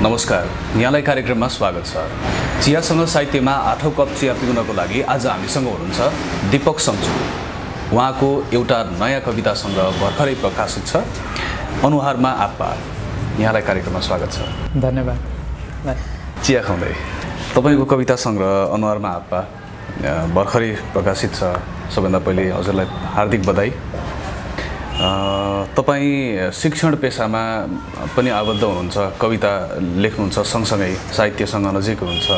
नमस्कार, यहाँलाई कार्यक्रममा स्वागत छ। चियासँग साहित्यमा 8औं कप चिया पिउनको लागि आज हामीसँग हुनुहुन्छ दीपक सम्चु। उहाँको एउटा नयाँ कविता सङ्ग्रह भर्खरै प्रकाशित छ, अनुहारमा आप्पा। यहाँलाई कार्यक्रममा स्वागत छ। धन्यवाद। चिया खाउँदै तपाईको कविता सङ्ग्रह अनुहारमा आप्पा भर्खरै प्रकाशित छ। सबभन्दा पहिले हजुरलाई हार्दिक बधाई। तपाईँ शिक्षण पेसामा पनि आबद्ध हुनुहुन्छ, कविता लेख्नुहुन्छ, सँगसँगै साहित्यसँग नजिक हुनुहुन्छ,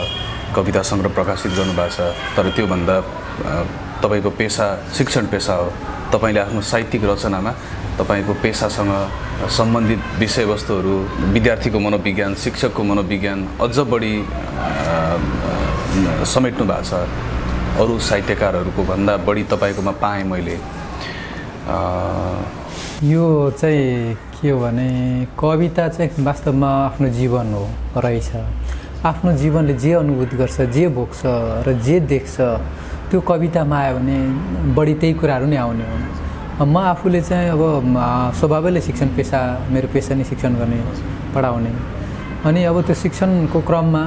कविता सङ्ग्रह प्रकाशित गर्नुभएको छ। तर त्योभन्दा तपाईँको पेसा शिक्षण पेसा हो। तपाईँले आफ्नो साहित्यिक रचनामा तपाईँको पेसासँग सम्बन्धित विषयवस्तुहरू, विद्यार्थीको मनोविज्ञान, शिक्षकको मनोविज्ञान अझ बढी समेट्नु भएको छ। अरू साहित्यकारहरूको भन्दा बढी तपाईँकोमा पाएँ मैले। यो चाहिँ के हो भने कविता चाहिँ वास्तवमा आफ्नो जीवन हो रहेछ। आफ्नो जीवनले जे अनुभूति गर्छ, जे भोग्छ र जे देख्छ त्यो कवितामा आयो भने बढी त्यही कुराहरू नै आउने हो। म आफूले चाहिँ अब स्वभावैले शिक्षण पेसा, मेरो पेसा नै शिक्षण गर्ने, पढाउने। अनि अब त्यो शिक्षणको क्रममा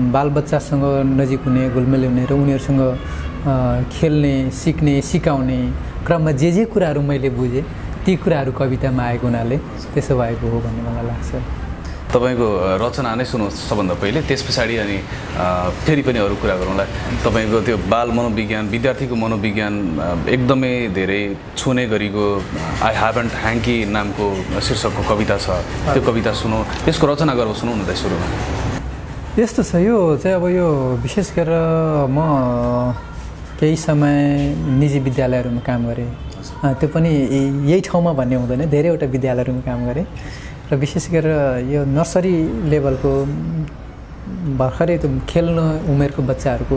बालबच्चासँग नजिक हुने, घुलमिल हुने र उनीहरूसँग खेल्ने, सिक्ने, सिकाउने क्रममा जे कुराहरू मैले बुझेँ ती कुराहरू कवितामा आएको हुनाले त्यसो भएको हो भन्ने मलाई लाग्छ। तपाईँको रचना नै सुन्नुहोस् सबभन्दा पहिले, त्यस पछाडि अनि फेरि पनि अरू कुरा गरौँला। तपाईँको त्यो बाल मनोविज्ञान, विद्यार्थीको मनोविज्ञान एकदमै धेरै छुने गरेको आई ह्याभन्ट ह्याङ्की नामको शीर्षकको कविता छ। त्यो कविता सुनौ, त्यसको रचना गरौँ, सुनौ न त सुरुमा। यस्तो छ, यो चाहिँ अब यो विशेष गरेर म केही समय निजी विद्यालयहरूमा काम गरेँ। त्यो पनि यही ठाउँमा भन्ने हुँदैन, धेरैवटा विद्यालयहरूमा काम गरेँ। र विशेष गरेर यो नर्सरी लेभलको भर्खरै त्यो खेल्न उमेरको बच्चाहरूको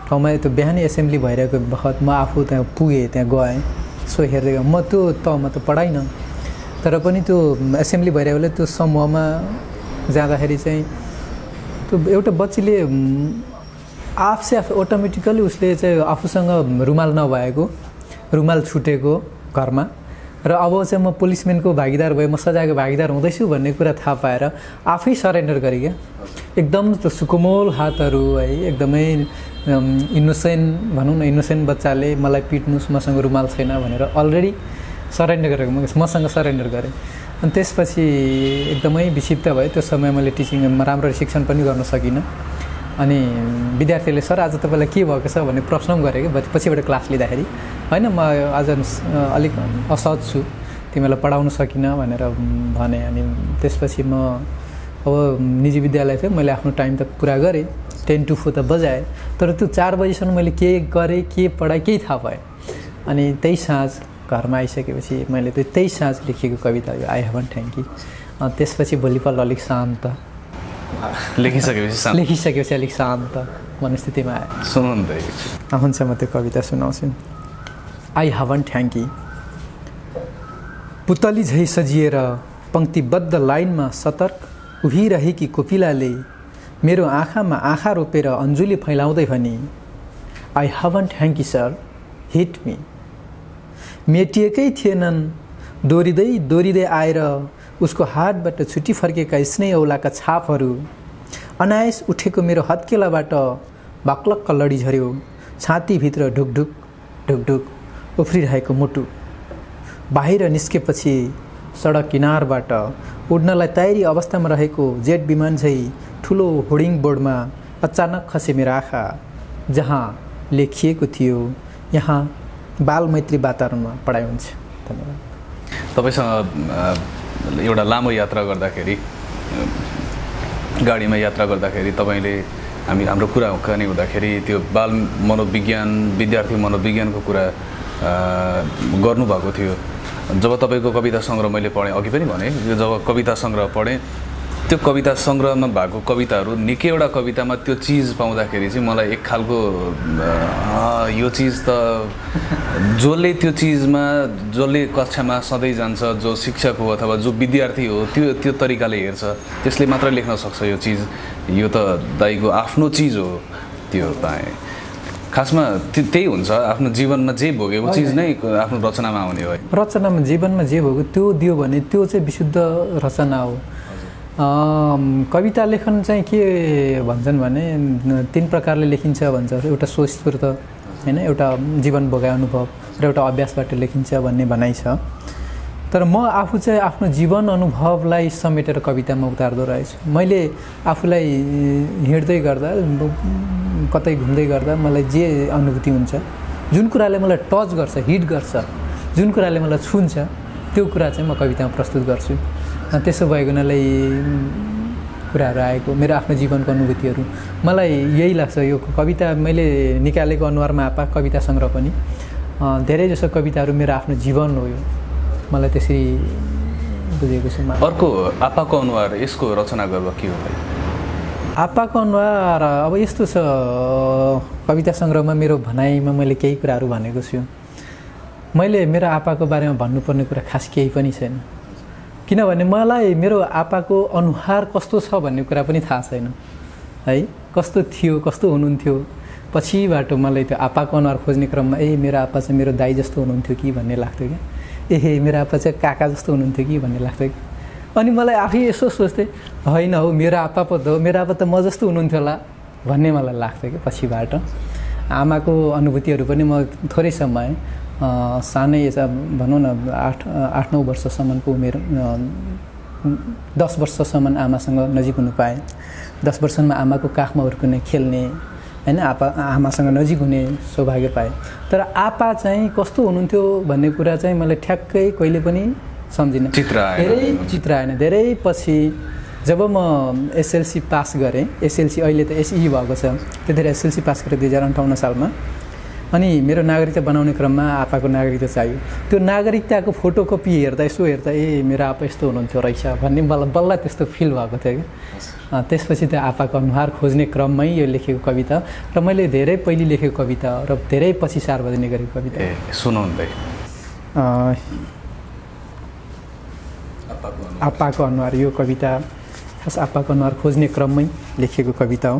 ठाउँमा त्यो बिहानै एसेम्ब्ली भइरहेको बखत म आफू त्यहाँ पुगेँ, त्यहाँ गएँ, सो हेर्दै गएँ। म त्यो तहमा त पढाइनँ, तर पनि त्यो एसेम्ब्ली भइरहेको बेला त्यो समूहमा जाँदाखेरि चाहिँ त्यो एउटा बच्चीले आफसे आफ अटोमेटिकली उसले चाहिँ आफूसँग रुमाल नभएको, रुमाल छुटेको घरमा, र अब चाहिँ म पुलिसम्यानको भागीदार भएँ, म सजायको भागीदार हुँदैछु भन्ने कुरा थाहा पाएर आफै सरेन्डर गरेँ क्या। एकदम त्यो सुकोमल हातहरू है, एकदमै इनोसेन्ट भनौँ न, इनोसेन्ट बच्चाले मलाई पिट्नुहोस्, मसँग रुमाल छैन भनेर अलरेडी सरेन्डर गरेको, मसँग सरेन्डर गरेँ। अनि त्यसपछि एकदमै विक्षिप्त भयो। त्यो समय मैले टिचिङमा राम्ररी शिक्षण पनि गर्न सकिनँ। अनि विद्यार्थीले सर आज तपाईँलाई के भएको छ भन्ने प्रश्न पनि गरेँ कि पछिबाट क्लास लिँदाखेरि, होइन म आज अलिक असहज छु, तिमीलाई पढाउन सकिनँ भनेर भने। अनि त्यसपछि म अब निजी विद्यालय थियो, मैले आफ्नो टाइम त पुरा गरेँ, 10 to 4 त बजाएँ, तर त्यो 4 बजीसम्म मैले के गरेँ, के पढाएँ, केही थाहा पाएँ। अनि त्यही साँझ घरमा आइसकेपछि मैले त्यही साँझ लेखेको कविता यो आई ह्याभन्ट ह्याङ्की। त्यसपछि भोलिपल्ट अलिक शान्त लेखिसकेपछि अलिक शान्त मनस्थितिमा आयो। सुनौ न त। हुन्छ, म त्यो कविता सुनाउँछु। I ह्याभन्ट hanky. पुतली झै सजिएर पङ्क्तिबद्ध लाइनमा सतर्क उभिरहेकी कोपिलाले मेरो आँखामा आँखा रोपेर अन्जुली फैलाउँदै भनी, I ह्याभन्ट hanky sir, hit me. मेटिएकै थिएनन् दोरिँदै आएर उसको हातबाट छुटी फर्केका स्नेह औलाका छापहरू, अनायस उठेको मेरो हत्केलाबाट बाक्लक्क लडी झऱ्यो, छातीभित्र ढुकढुक ढुकढुक उफ्रिरहेको मुटु। बाहिर निस्केपछि सडक किनारबाट उड्नलाई तयारी अवस्थामा रहेको जेट विमान झै ठुलो होर्डिङ बोर्डमा अचानक खसे मेरो आँखा, जहाँ लेखिएको थियो यहाँ बाल मैत्री वातावरणमा पढाइ हुन्छ। धन्यवाद। तपाईँसँग एउटा लामो यात्रा गर्दाखेरि, गाडीमा यात्रा गर्दाखेरि तपाईँले हाम्रो कुराकानी हुँदाखेरि त्यो बाल मनोविज्ञान, विद्यार्थी मनोविज्ञानको कुरा गर्नुभएको थियो। जब तपाईँको कविता सङ्ग्रह मैले पढेँ, अघि पनि भने, जब कविता सङ्ग्रह पढेँ, त्यो कविता सङ्ग्रहमा भएको कविताहरू निकैवटा कवितामा त्यो चिज पाउँदाखेरि चाहिँ मलाई एक खालको यो चिज त जसले त्यो चिजमा, जसले कक्षामा सधैँ जान्छ, जो शिक्षक हो अथवा जो विद्यार्थी हो, त्यो तरिकाले हेर्छ, त्यसले मात्र लेख्न सक्छ यो चिज, यो त दाइको आफ्नो चिज हो। त्यो पाएँ। खासमा त्यही हुन्छ, आफ्नो जीवनमा जे भोगेको चिज नै आफ्नो रचनामा आउने हो। रचनामा जीवनमा जे भोग्यो त्यो दियो भने त्यो चाहिँ विशुद्ध रचना हो। कविता लेखन चाहिँ के भन्छन् भने 3 प्रकारले लेखिन्छ भन्छ। एउटा स्वस्फूर्त हैन, एउटा जीवन भोगाइ अनुभव र एउटा अभ्यासबाट लेखिन्छ भन्ने भनाइ छ। तर म आफू चाहिँ आफ्नो जीवन अनुभवलाई समेटेर कवितामा उतार्दो रहेछु। मैले आफूलाई हिँड्दै गर्दा कतै घुम्दै गर्दा मलाई जे अनुभूति हुन्छ, जुन कुराले मलाई टच गर्छ, हिट गर्छ, जुन कुराले मलाई छुन्छ, त्यो कुरा चाहिँ म कवितामा प्रस्तुत गर्छु। त्यसो भएको हुनाले कुराहरू आएको मेरो आफ्नो जीवनको अनुभूतिहरू मलाई यही लाग्छ। यो कविता मैले निकालेको अनुहारमा आपा कविता सङ्ग्रह पनि धेरै जसो कविताहरू मेरो आफ्नो जीवन हो। यो मलाई त्यसरी बुझेको छु। अर्को आपाको अनुहार यसको रचना गर्दा के हो भाइ? आपाको अनुहार अब यस्तो छ, कविता सङ्ग्रहमा मेरो भनाइमा मैले केही कुराहरू भनेको छु। मैले मेरो आपाको बारेमा भन्नुपर्ने कुरा खास केही पनि छैन, किनभने मलाई मेरो आपाको अनुहार कस्तो छ भन्ने कुरा पनि थाहा छैन है। कस्तो थियो, कस्तो हुनुहुन्थ्यो, पछिबाट मलाई त्यो आपाको अनुहार खोज्ने क्रममा मेरो आपा चाहिँ मेरो दाइ जस्तो हुनुहुन्थ्यो कि भन्ने लाग्थ्यो क्या। मेरो आपा चाहिँ काका जस्तो हुनुहुन्थ्यो कि भन्ने लाग्थ्यो कि। अनि मलाई आफै यसो सोच्थेँ, होइन हौ मेरो आपा पो त हो, मेरो आपा त म जस्तो हुनुहुन्थ्यो होला भन्ने मलाई लाग्थ्यो कि। पछिबाट आमाको अनुभूतिहरू पनि म थोरै समय सानै भनौँ न 8-9 वर्षसम्मको उमेर, 10 वर्षसम्म आमासँग नजिक हुनु पाएँ। 10 वर्षमा आमाको काखमा हुर्किने, खेल्ने हैन, आमासँग नजिक हुने सौभाग्य पाएँ। तर आपा चाहिँ कस्तो हुनुहुन्थ्यो भन्ने कुरा चाहिँ मलाई ठ्याक्कै कहिले पनि सम्झिनँ, धेरै चित्र आएन। धेरै पछि जब म एसएलसी पास गरेँ, एसएलसी अहिले त एसई भएको छ, त्यतिखेर एसएलसी पास गरेँ 2058 सालमा। अनि मेरो नागरिकता बनाउने क्रममा आपाको नागरिकता चाहियो। त्यो नागरिकताको फोटोकपी हेर्दा यसो हेर्दा मेरो आपा यस्तो हुनुहुन्थ्यो रहेछ भन्ने मलाई बल्ल त्यस्तो फिल भएको थियो कि। त्यसपछि त्यो आपाको अनुहार खोज्ने क्रममै यो लेखेको कविता र मैले धेरै पहिले लेखेको कविता र धेरै पछि सार्वजनिक गरेको कविता। सुनाउनु आपाको अनुहार, यो कविता खास आपाको अनुहार खोज्ने क्रममै लेखेको कविता हो।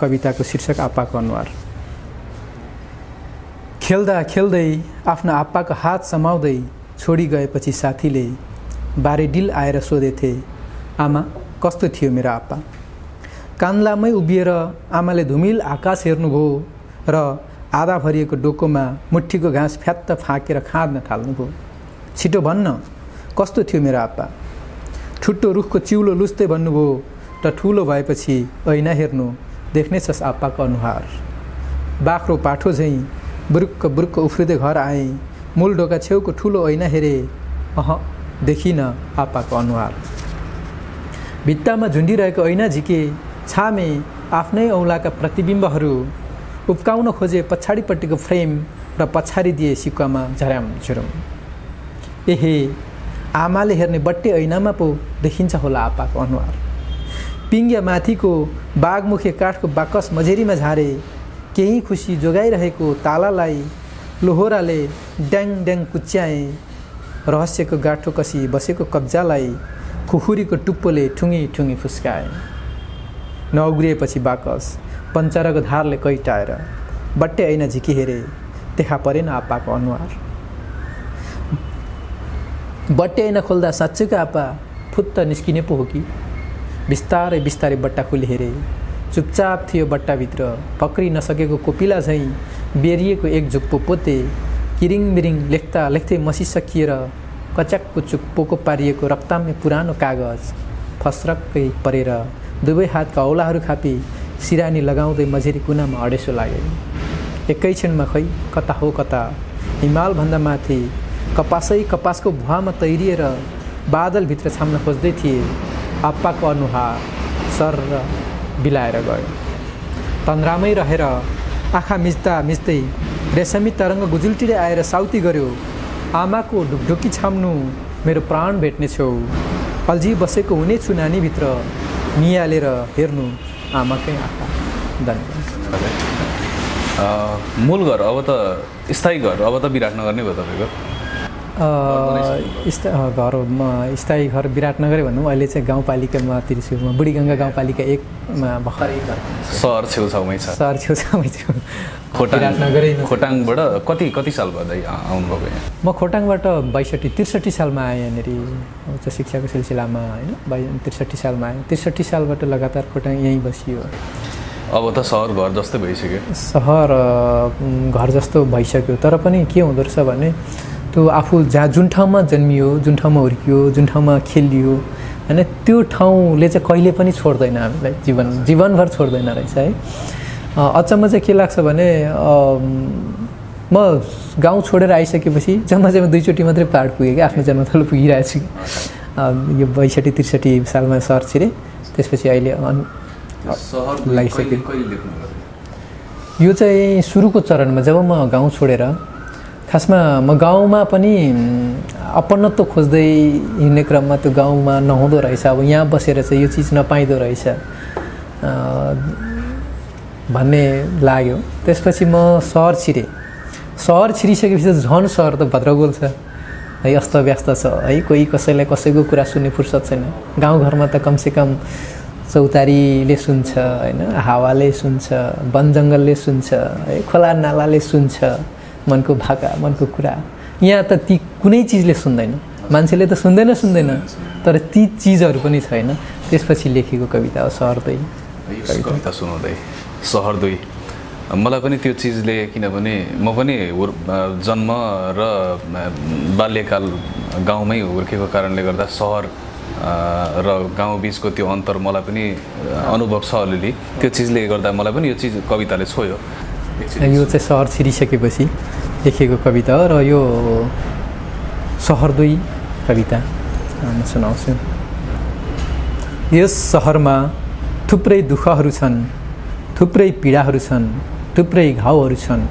कविताको शीर्षक आपाको अनुहार। खेल्दा खेल्दै आफ्नो आप्पाको हात समाउँदै छोडी गएपछि साथीले बारेडिल आएर सोधेथे, आमा कस्तो थियो मेरो आप्पा? कान्लामै उभिएर आमाले धुमिल आकाश हेर्नुभयो र आधा भरिएको डोकोमा मुठीको घाँस फ्यात्त फाँकेर खाँद्न थाल्नुभयो। छिटो भन्न कस्तो थियो मेरो आप्पा? ठुट्टो रुखको चिउलो लुस्दै भन्नुभयो र ठुलो भएपछि ऐना हेर्नु देख्नेछस् आप्पाको अनुहार। बाख्रो पाठो झैँ बुरुक्क बुरुक्क उफ्रिँदै घर आएँ, मूल ढोका छेउको ठुलो ऐना हेरेँ, देखिनँ आप्पाको अनुहार। भित्तामा झुन्डिरहेको ऐना झिके, छामे आफ्नै औँलाका प्रतिबिम्बहरू, उप्काउन खोजे पछाडिपट्टिको फ्रेम र पछाडि दिए सिक्कामा झर्याम झुरुम। आमाले हेर्ने बट्टे ऐनामा पो देखिन्छ होला आप्पाको अनुहार। पिङ्ग्या माथिको बाघमुखे काठको बाकस मझेरीमा झारे, केही खुसी जोगाइरहेको तालालाई लोहोराले ड्याङ ड्याङ कुच्याएँ। रहस्यको गाठो कसी बसेको कब्जालाई खुखुरीको टुप्पोले ठुङ्गी ठुङ्गी फुस्काए। नउग्रिएपछि बाकस पञ्चरको धारले कैटाएर बट्टे ऐना झिकी हेरे, देखा परेन आप्पाको अनुहार। बट्टे ऐना खोल्दा साँच्चैको आप्पा फुत्त निस्किने पो हो कि? बिस्तारै बिस्तारै बट्टा खोली हेरे, चुपचाप थियो बट्टाभित्र पक्रि नसकेको कोपिला झैँ बेरिएको एक झुप्पो पोते। किरिङ मिरिङ लेख्दा लेख्दै मसिसकिएर कच्याक कुचुक पोको पारिएको रक्ताम्य पुरानो कागज फस्रक्कै परेर दुवै हातका औलाहरू खापी सिरानी लगाउँदै मझेरी कुनामा अडेसो लागे। एकै क्षणमा खै कता हो कता हिमालभन्दा माथि कपासको भुवामा तैरिएर बादलभित्र छाम्न खोज्दै थिए आप्पाको अनुहार सर बिलाएर गयो। तन्द्रामै रहेर आँखा मिच्दा मिच्दै रेशमी तरङ्ग गुजुल्टीले आएर साउती गर्यो, आमाको ढुकढुकी छाम्नु मेरो प्राण भेट्ने छौ। अल्झी बसेको हुनेछु नानीभित्र निहालेर हेर्नु आमाकै आँखा। मूल घर अब त स्थायी घर अब त विराटनगर नै भयो तपाईँको? घरमा स्थायी घर विराटनगरै भनौँ, अहिले चाहिँ गाउँपालिकामा त्रिशुरमा बुढीगङ्गा गाउँपालिका 1मा भर्खरै घर सहर छेउछाउमै छ। सहर छेउछाउमै छु। विराटनगरै खोटाङबाट कति साल बाद आउनुभयो यहाँ? म खोटाङबाट 63 सालमा आएँ यहाँनिर उच्च शिक्षाको सिलसिलामा होइन। 63 सालमा आएँ। 63 सालबाट लगातार खोटाङ यहीँ बसियो। अब त सहर घर जस्तै भइसक्यो। सहर घर जस्तो भइसक्यो, तर पनि के हुँदो रहेछ भने त्यो आफू जुन ठाउँमा जन्मियो, जुन ठाउँमा हुर्कियो, जुन ठाउँमा खेलियो होइन, त्यो ठाउँले चाहिँ कहिले पनि छोड्दैन हामीलाई, जीवनभर छोड्दैन रहेछ है। अचम्म चाहिँ के लाग्छ भने म गाउँ छोडेर आइसकेपछि जम्मा 2चोटि मात्रै पहाड पुगेँ कि आफ्नो जन्मथलो पुगिरहेको छु। यो 62-63 सालमा सहर छिरेँ, त्यसपछि अहिले लागिसक्यो। यो चाहिँ सुरुको चरणमा जब म गाउँ छोडेर, खासमा म गाउँमा पनि अपनत्व खोज्दै हिँड्ने क्रममा त्यो गाउँमा नहुँदो रहेछ, अब यहाँ बसेर चाहिँ यो चिज नपाइँदो रहेछ भन्ने लाग्यो। त्यसपछि म सहर छिरेँ। सहर छिरिसकेपछि त झन् सहर त भद्रगोल छ है, अस्तव्यस्त छ है, कोही कसैलाई कसैको कुरा सुन्ने फुर्सद छैन। गाउँघरमा त कमसेकम चौतारीले सुन्छ होइन, हावाले सुन्छ, वन जङ्गलले सुन्छ है, खोला नालाले सुन्छ मनको भाका, मनको कुरा। यहाँ त ती कुनै चिजले सुन्दैन, मान्छेले त सुन्दैन, तर ती चिजहरू पनि छैन। त्यसपछि लेखेको कविता हो सहर दुई। कविता सुनाउँदै सहर दुई मलाई पनि त्यो चिजले, किनभने म पनि जन्म र बाल्यकाल गाउँमै हुर्केको कारणले गर्दा सहर र गाउँ बिचको त्यो अन्तर मलाई पनि अनुभव छ अलिअलि। त्यो चिजले गर्दा मलाई पनि यो चिज कविताले छोयो। यो चाहिँ सहर छिरिसकेपछि लेखेको कविता हो र यो सहर दुई कविता म सुनाउँछु। यस सहरमा थुप्रै दुःखहरू छन्, थुप्रै पीडाहरू छन्, थुप्रै घाउहरू छन्,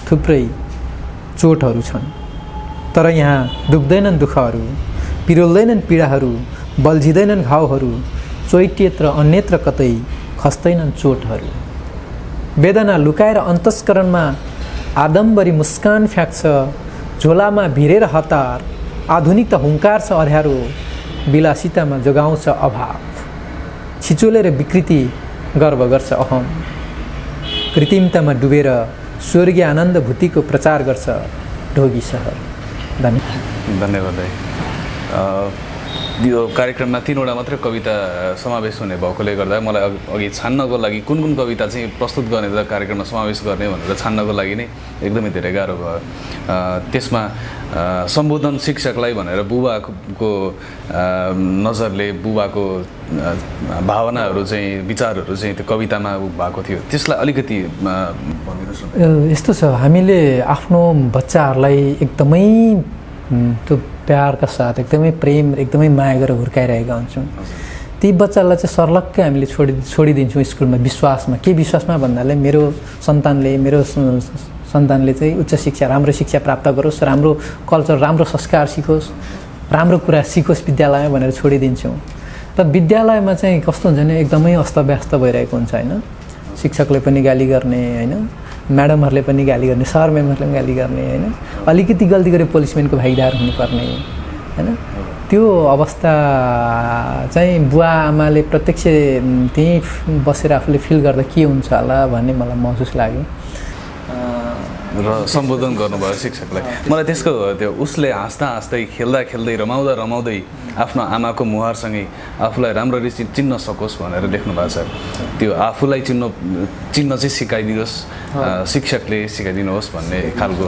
थुप्रै चोटहरू छन्, तर यहाँ दुख्दैनन् दुःखहरू, पिरोल्दैनन् पीडाहरू, बल्झिँदैनन् घाउहरू, चोइटियत्र अन्यत्र कतै खस्दैनन् चोटहरू। वेदना लुकाएर अन्तस्करणमा आदम्बरी मुस्कान फ्याँक्छ, झोलामा भिरेर हतार, आधुनिकता हुङ्कार छ अँध्यारो, विलासितामा जोगाउँछ अभाव, छिचोलेर विकृति गर्व गर्छ अहम, कृत्रिमतामा डुबेर स्वर्गीय आनन्द भूतिको प्रचार गर्छ ढोगी सहर। धन्यवाद है। यो कार्यक्रममा 3वटा मात्रै कविता समावेश हुने भएकोले गर्दा मलाई अघि छान्नको लागि कुन कविता चाहिँ प्रस्तुत गर्ने र कार्यक्रममा समावेश गर्ने भनेर छान्नको लागि नै एकदमै धेरै गाह्रो भयो। त्यसमा सम्बोधन शिक्षकलाई भनेर बुबाको नजरले बुबाको भावनाहरू चाहिँ, विचारहरू चाहिँ त्यो कवितामा भएको थियो, त्यसलाई अलिकति भनिदिनुहोस्। यस्तो छ, हामीले आफ्नो बच्चाहरूलाई एकदमै त्यो प्यारका साथ, एकदमै प्रेम, एकदमै माया गरेर हुर्काइरहेका हुन्छौँ। ती बच्चालाई चाहिँ सर्लक्कै हामीले छोडिदिन्छौँ स्कुलमा विश्वासमा। के विश्वासमा भन्नाले मेरो सन्तानले चाहिँ उच्च शिक्षा, राम्रो शिक्षा प्राप्त गरोस्, राम्रो कल्चर, राम्रो संस्कार सिकोस्, राम्रो कुरा सिकोस् विद्यालयमा भनेर छोडिदिन्छौँ। र विद्यालयमा चाहिँ कस्तो हुन्छ भने एकदमै अस्तव्यस्त भइरहेको हुन्छ होइन। शिक्षकले पनि गाली गर्ने होइन, म्याडमहरूले पनि गाली गर्ने, सर मेमहरूले पनि गाली गर्ने होइन, अलिकति गल्ती गरे पुलिसम्यानको भागीदार हुनुपर्ने होइन। त्यो अवस्था चाहिँ बुवा आमाले प्रत्यक्ष त्यहीँ बसेर आफूले फिल गर्दा के हुन्छ होला भन्ने मलाई महसुस लाग्यो र सम्बोधन गर्नुभयो शिक्षकलाई। मलाई त्यसको त्यो उसले हाँस्दै खेल्दै रमाउँदै आफ्नो आमाको मुहारसँगै आफूलाई राम्ररी चिन्न सकोस् भनेर लेख्नु भएको छ। त्यो आफूलाई चिन्न चाहिँ सिकाइदिनुहोस्, शिक्षकले सिकाइदिनुहोस् भन्ने खालको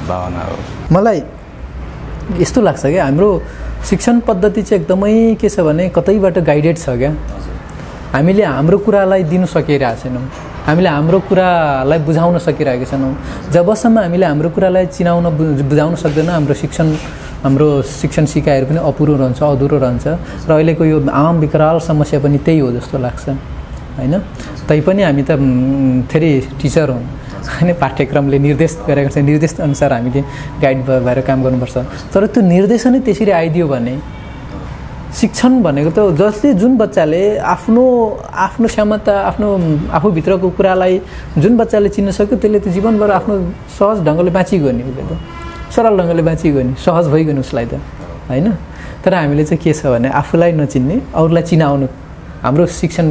भावना हो। मलाई यस्तो लाग्छ क्या, हाम्रो शिक्षण पद्धति चाहिँ एकदमै के छ भने कतैबाट गाइडेड छ क्या। हामीले हाम्रो कुरालाई दिनु सकिरहेको छैनौँ, हामीले हाम्रो कुरालाई बुझाउन सकिरहेका छैनौँ। जबसम्म हामीले हाम्रो कुरालाई बुझाउन सक्दैन, हाम्रो शिक्षण सिकाइहरू पनि अपुरो रहन्छ, अधुरो रहन्छ। र अहिलेको यो आम विकराल समस्या पनि त्यही हो जस्तो लाग्छ होइन। तैपनि हामी त फेरि टिचर हौँ होइन, पाठ्यक्रमले निर्देश गरेको छ, निर्देश अनुसार हामीले गाइड भएर काम गर्नुपर्छ। तर त्यो निर्देशनै त्यसरी आइदियो भने शिक्षण भनेको त जुन बच्चाले आफ्नो क्षमता, आफूभित्रको कुरालाई जुन बच्चाले चिन्न सक्यो त्यसले त जीवनभर आफ्नो सहज ढङ्गले बाँचिगयो नि। उसले त सरल ढङ्गले बाँचिगयो नि सहज भइगयो नि उसलाई त होइन। तर हामीले चाहिँ के छ भने आफूलाई नचिन्ने अरूलाई चिनाउनु हाम्रो शिक्षण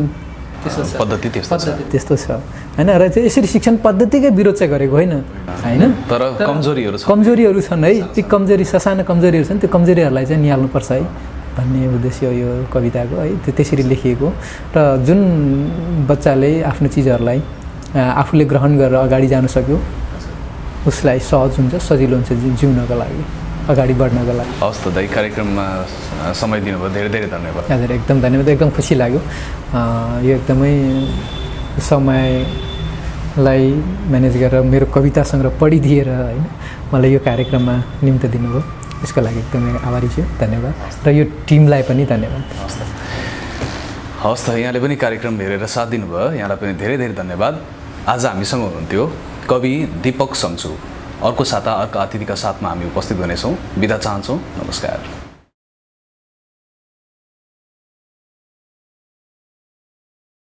पद्धति त्यस्तो छ होइन। र चाहिँ यसरी शिक्षण पद्धतिकै विरोध चाहिँ गरेको होइन होइन। तर कमजोरीहरू छन् है, ती कमजोरी ससाना कमजोरीहरू छन्, त्यो कमजोरीहरूलाई चाहिँ निहाल्नुपर्छ है भन्ने उद्देश्य हो यो कविताको है। त्यो त्यसरी लेखिएको र जुन बच्चाले आफ्नो चिजहरूलाई आफूले ग्रहण गरेर अगाडि जान सक्यो उसलाई सहज हुन्छ, सजिलो हुन्छ जिउनको लागि, अगाडि बढ्नको लागि। हवस् त दाइ, कार्यक्रममा समय दिनुभयो, धेरै धेरै धन्यवाद। हजुर एकदम धन्यवाद, एकदम खुसी लाग्यो। यो एकदमै समयलाई म्यानेज गरेर मेरो कविता सङ्ग्रह पढिदिएर होइन मलाई यो कार्यक्रममा निम्ति दिनुभयो, यसको लागि एकदमै आभारी छु, धन्यवाद। र यो टिमलाई पनि धन्यवाद। हवस् त, यहाँले पनि कार्यक्रम हेरेर साथ दिनुभयो, यहाँलाई पनि धेरै धेरै धन्यवाद। आज हामीसँग हुनुहुन्थ्यो कवि दीपक सम्छु। अर्को साता अर्को अतिथिका साथमा हामी उपस्थित हुनेछौँ। बिदा चाहन्छौँ, नमस्कार।